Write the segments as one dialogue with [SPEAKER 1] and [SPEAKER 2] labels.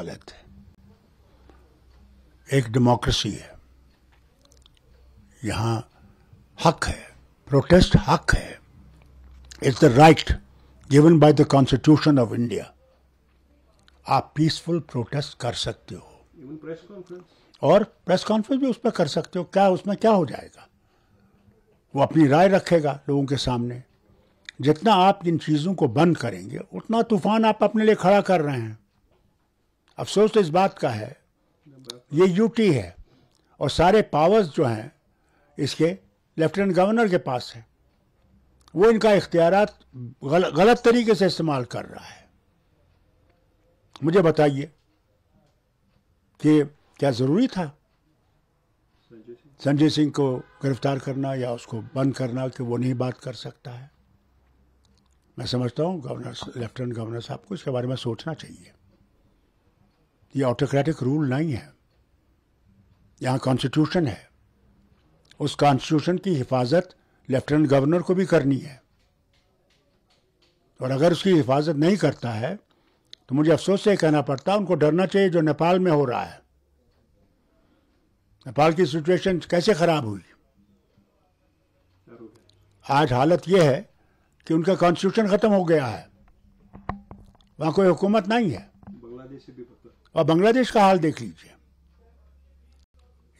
[SPEAKER 1] गलत है। एक डेमोक्रेसी है, यहाँ हक है, प्रोटेस्ट हक है। It's the right given by the constitution of India. आप पीसफुल प्रोटेस्ट कर सकते हो,
[SPEAKER 2] प्रेस कॉन्फ्रेंस,
[SPEAKER 1] और प्रेस कॉन्फ्रेंस भी उस पर कर सकते हो। क्या उसमें क्या हो जाएगा? वो अपनी राय रखेगा लोगों के सामने। जितना आप इन चीज़ों को बंद करेंगे उतना तूफान आप अपने लिए खड़ा कर रहे हैं। अफसोस तो इस बात का है, ये यूटी है और सारे पावर्स जो हैं इसके लेफ्टिनेंट गवर्नर के पास है। वो इनका इख्तियारात गलत तरीके से इस्तेमाल कर रहा है। मुझे बताइए कि क्या ज़रूरी था संजय सिंह को गिरफ्तार करना या उसको बंद करना कि वो नहीं बात कर सकता है? मैं समझता हूँ लेफ्टिनेंट गवर्नर साहब को इसके बारे में सोचना चाहिए। ये ऑटोक्रेटिक रूल नहीं है, यहाँ कॉन्स्टिट्यूशन है। उस कॉन्स्टिट्यूशन की हिफाजत लेफ्टिनेंट गवर्नर को भी करनी है, और अगर उसकी हिफाजत नहीं करता है तो मुझे अफसोस से कहना पड़ता है उनको डरना चाहिए जो नेपाल में हो रहा है। नेपाल की सिचुएशन कैसे खराब हुई? आज हालत यह है कि उनका कॉन्स्टिट्यूशन खत्म हो गया है, वहां कोई हुकूमत नहीं है।
[SPEAKER 2] बांग्लादेश से भी
[SPEAKER 1] और बांग्लादेश का हाल देख लीजिए।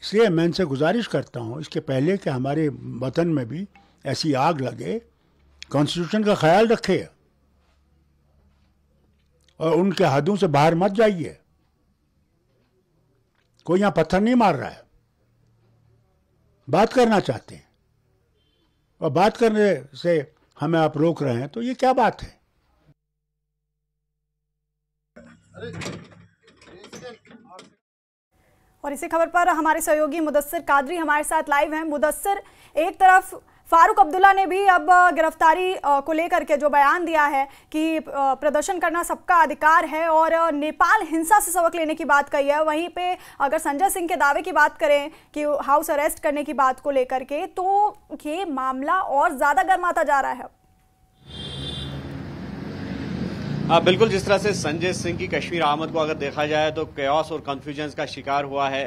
[SPEAKER 1] इसलिए मैं इनसे गुजारिश करता हूँ इसके पहले कि हमारे वतन में भी ऐसी आग लगे, कॉन्स्टिट्यूशन का ख्याल रखे और उनके हदों से बाहर मत जाइए। कोई यहां पत्थर नहीं मार रहा है, बात करना चाहते हैं और बात करने से हमें आप रोक रहे हैं, तो ये क्या बात है?
[SPEAKER 3] और इसी खबर पर हमारे सहयोगी मुदस्सिर कादरी हमारे साथ लाइव हैं। मुदस्सिर, एक तरफ फारूक अब्दुल्ला ने भी अब गिरफ्तारी को लेकर के जो बयान दिया है कि प्रदर्शन करना सबका अधिकार है और नेपाल हिंसा से सबक लेने की बात कही है, वहीं पे अगर संजय सिंह के दावे की बात करें कि हाउस अरेस्ट करने की बात को लेकर के, तो ये मामला और ज़्यादा गर्माता जा रहा है।
[SPEAKER 2] बिल्कुल, जिस तरह से संजय सिंह की कश्मीर आमद को अगर देखा जाए तो कयास और कंफ्यूजन का शिकार हुआ है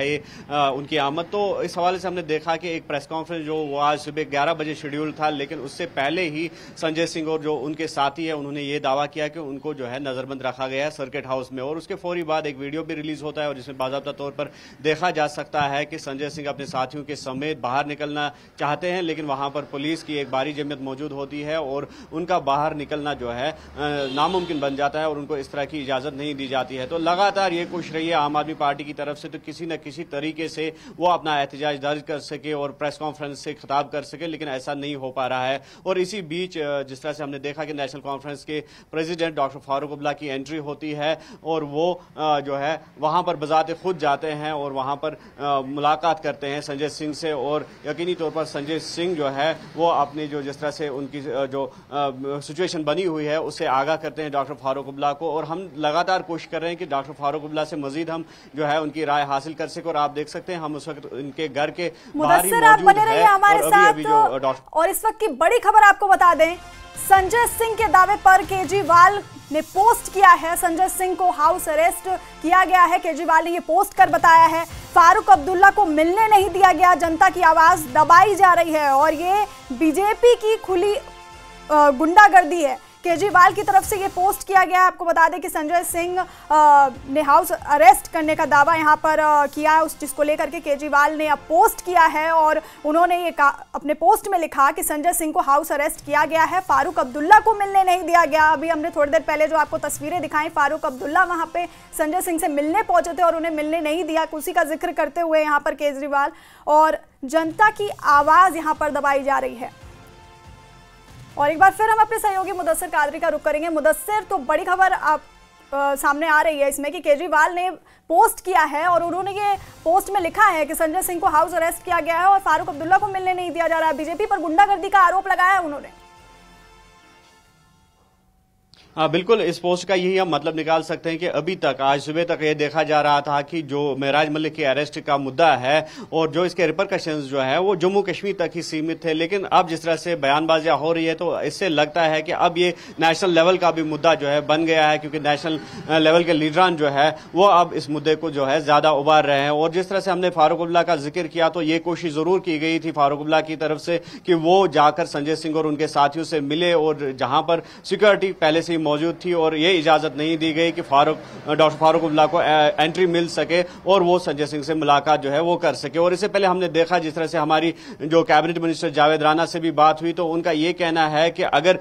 [SPEAKER 2] ये उनकी आमद। तो इस हवाले से हमने देखा कि एक प्रेस कॉन्फ्रेंस जो वो आज सुबह 11 बजे शेड्यूल था, लेकिन उससे पहले ही संजय सिंह और जो उनके साथी है उन्होंने ये दावा किया कि उनको जो है नजरबंद रखा गया है सर्किट हाउस में। और उसके फौरी बाद एक वीडियो भी रिलीज होता है और जिसमें बाकायदा तौर पर देखा जा सकता है कि संजय सिंह अपने साथियों के समेत बाहर निकलना चाहते हैं, लेकिन वहां पर पुलिस की एक भारी जमयत मौजूद होती है और उनका बाहर निकलना जो है नामुमकिन बन जाता है और उनको इस तरह की इजाजत नहीं दी जाती है। तो लगातार ये कोशिश रही है आम आदमी पार्टी की तरफ से तो किसी न किसी तरीके से वो अपना एहतजाज दर्ज कर सके और प्रेस कॉन्फ्रेंस से खिताब कर सके, लेकिन ऐसा नहीं हो पा रहा है। और इसी बीच जिस तरह से हमने देखा कि नेशनल कॉन्फ्रेंस के प्रेसिडेंट डॉक्टर फारूक अब्दुल्ला की एंट्री होती है और वो जो है वहां पर बजाते खुद जाते हैं और वहां पर मुलाकात करते हैं संजय सिंह से। और यकीनी तौर पर संजय सिंह जो है वो अपनी जो जिस तरह से उनकी जो सिचुएशन बनी हुई है उससे आगाह करते हैं डॉक्टर फारूक अब्दुल्ला को। और हम लगातार कोशिश कर रहे हैं कि डॉक्टर फारूक अब्दुल्ला से मजीद हम जो है उनकी राय हासिल कर सके। और आप देख सकते हैं हम उस वक्त इनके घर के बाहर ही मौजूद हैं
[SPEAKER 3] हमारे साथ। और इस वक्त की बड़ी खबर आपको बता दें, संजय सिंह के दावे पर केजरीवाल ने पोस्ट किया है। संजय सिंह को हाउस अरेस्ट किया गया है, केजरीवाल ने ये पोस्ट कर बताया है। फारूक अब्दुल्ला को मिलने नहीं दिया गया, जनता की आवाज दबाई जा रही है और ये बीजेपी की खुली गुंडागर्दी है। केजरीवाल की तरफ से ये पोस्ट किया गया है। आपको बता दें कि संजय सिंह ने हाउस अरेस्ट करने का दावा यहाँ पर किया है, उस जिसको लेकर के केजरीवाल ने अब पोस्ट किया है और उन्होंने ये अपने पोस्ट में लिखा कि संजय सिंह को हाउस अरेस्ट किया गया है, फारूक अब्दुल्ला को मिलने नहीं दिया गया। अभी हमने थोड़ी देर पहले जो आपको तस्वीरें दिखाई, फारूक अब्दुल्ला वहाँ पे संजय सिंह से मिलने पहुंचे थे और उन्हें मिलने नहीं दिया, उसी का जिक्र करते हुए यहाँ पर केजरीवाल। और जनता की आवाज़ यहाँ पर दबाई जा रही है। और एक बार फिर हम अपने सहयोगी मुदस्सिर कादरी का रुख करेंगे। मुदस्सिर, तो बड़ी खबर आप सामने आ रही है इसमें कि केजरीवाल ने पोस्ट किया है और उन्होंने ये पोस्ट में लिखा है कि संजय सिंह को हाउस अरेस्ट किया गया है और फारूक अब्दुल्ला को मिलने नहीं दिया जा रहा है। बीजेपी पर गुंडागर्दी का आरोप लगाया है उन्होंने।
[SPEAKER 2] बिल्कुल, इस पोस्ट का यही हम मतलब निकाल सकते हैं कि अभी तक आज सुबह तक ये देखा जा रहा था कि जो महराज मलिक के अरेस्ट का मुद्दा है और जो इसके रिपरकशंस जो है वो जम्मू कश्मीर तक ही सीमित थे, लेकिन अब जिस तरह से बयानबाजियां हो रही है तो इससे लगता है कि अब ये नेशनल लेवल का भी मुद्दा जो है बन गया है, क्योंकि नेशनल लेवल के लीडरान जो है वो अब इस मुद्दे को जो है ज्यादा उबार रहे हैं। और जिस तरह से हमने फारूक अब्दुल्ला का जिक्र किया तो ये कोशिश जरूर की गई थी फारूक अब्दुल्ला की तरफ से कि वो जाकर संजय सिंह और उनके साथियों से मिले, और जहां पर सिक्योरिटी पहले से ही मौजूद थी और ये इजाजत नहीं दी गई कि डॉक्टर फारूक अब्दुल्ला को एंट्री मिल सके और वो संजय सिंह से मुलाकात जो है वो कर सके। और इससे पहले हमने देखा जिस तरह से हमारी जो कैबिनेट मिनिस्टर जावेद राना से भी बात हुई तो उनका ये कहना है कि अगर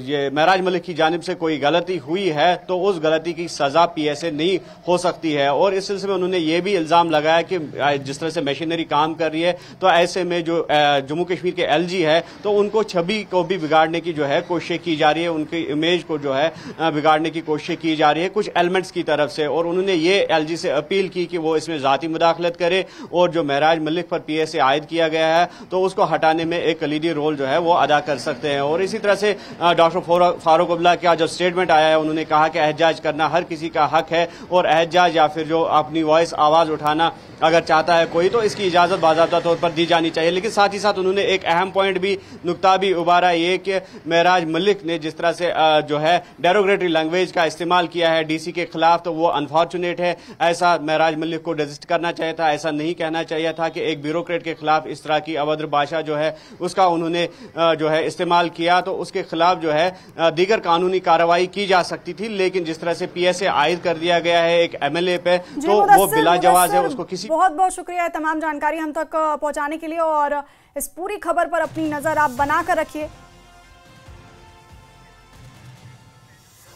[SPEAKER 2] ये महराज मलिक की जानिब से कोई गलती हुई है तो उस गलती की सजा पीएसए नहीं हो सकती है। और इस सिलसिले में उन्होंने ये भी इल्जाम लगाया कि जिस तरह से मशीनरी काम कर रही है तो ऐसे में जो जम्मू कश्मीर के एलजी है तो उनको छवि को भी बिगाड़ने की जो है कोशिश की जा रही है, उनकी इमेज को जो है बिगाड़ने की कोशिश की जा रही है कुछ एलिमेंट्स की तरफ से। और उन्होंने ये एलजी से अपील की कि वो इसमें जाती मुदाखलत करे और जो महराज मलिक पर पीएसए आयद किया गया है तो उसको हटाने में एक कलीदी रोल जो है वो अदा कर सकते हैं। और इसी तरह से डॉक्टर फारूक अब्दुल्ला का जो स्टेटमेंट आया है उन्होंने कहा कि एहतजाज करना हर किसी का हक है और एहतजाज या फिर जो अपनी वॉइस आवाज उठाना अगर चाहता है कोई तो इसकी इजाजत बाज़ाब्ता तौर पर दी जानी चाहिए। लेकिन साथ ही साथ उन्होंने एक अहम पॉइंट भी नुक्ता भी उबारा ये कि महराज मलिक ने जिस तरह से जो है डेरोगेटरी लैंग्वेज का इस्तेमाल किया है डीसी के खिलाफ तो वो अनफॉर्चुनेट है, ऐसा महराज मलिक को रजिस्ट करना चाहिए था, ऐसा नहीं कहना चाहिए था कि एक ब्यूरोक्रेट के खिलाफ इस तरह की अभद्र भाषा जो है उसका उन्होंने जो है इस्तेमाल किया तो उसके खिलाफ जो है दीगर कानूनी कार्रवाई की जा सकती थी। लेकिन जिस तरह से पीएसए आयद कर दिया गया है एक एमएलए पे तो वो बिला जवाज है, उसको किसी
[SPEAKER 3] बहुत बहुत शुक्रिया तमाम जानकारी हम तक पहुंचाने के लिए और इस पूरी खबर पर अपनी नजर आप बनाकर रखिए।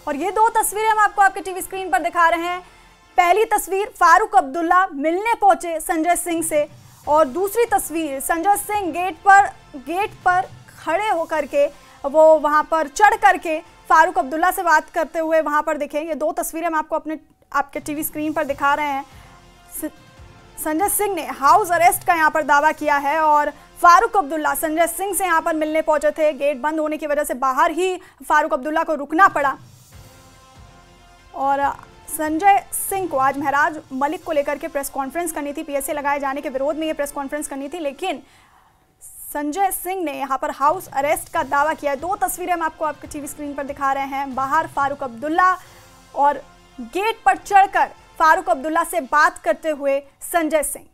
[SPEAKER 3] और ये दो तस्वीरें हम आपको आपके टीवी स्क्रीन पर दिखा रहे हैं। पहली तस्वीर फारूक अब्दुल्ला मिलने पहुंचे संजय सिंह से और दूसरी तस्वीर संजय सिंह गेट पर खड़े होकर के वो वहां पर चढ़ करके फारूक अब्दुल्ला से बात करते हुए वहां पर दिखे। ये दो तस्वीरें हम आपको आपके टीवी स्क्रीन पर दिखा रहे हैं। संजय सिंह ने हाउस अरेस्ट का यहां पर दावा किया है और फारूक अब्दुल्ला संजय सिंह से यहां पर मिलने पहुंचे थे। गेट बंद होने की वजह से बाहर ही फारूक अब्दुल्ला को रुकना पड़ा और संजय सिंह को आज महराज मलिक को लेकर के प्रेस कॉन्फ्रेंस करनी थी, पीएसए लगाए जाने के विरोध में ये प्रेस कॉन्फ्रेंस करनी थी, लेकिन संजय सिंह ने यहां पर हाउस अरेस्ट का दावा किया। दो तस्वीरें हम आपको आपके टीवी स्क्रीन पर दिखा रहे हैं। बाहर फारूक अब्दुल्ला और गेट पर चढ़कर फारूक अब्दुल्ला से बात करते हुए संजय सिंह।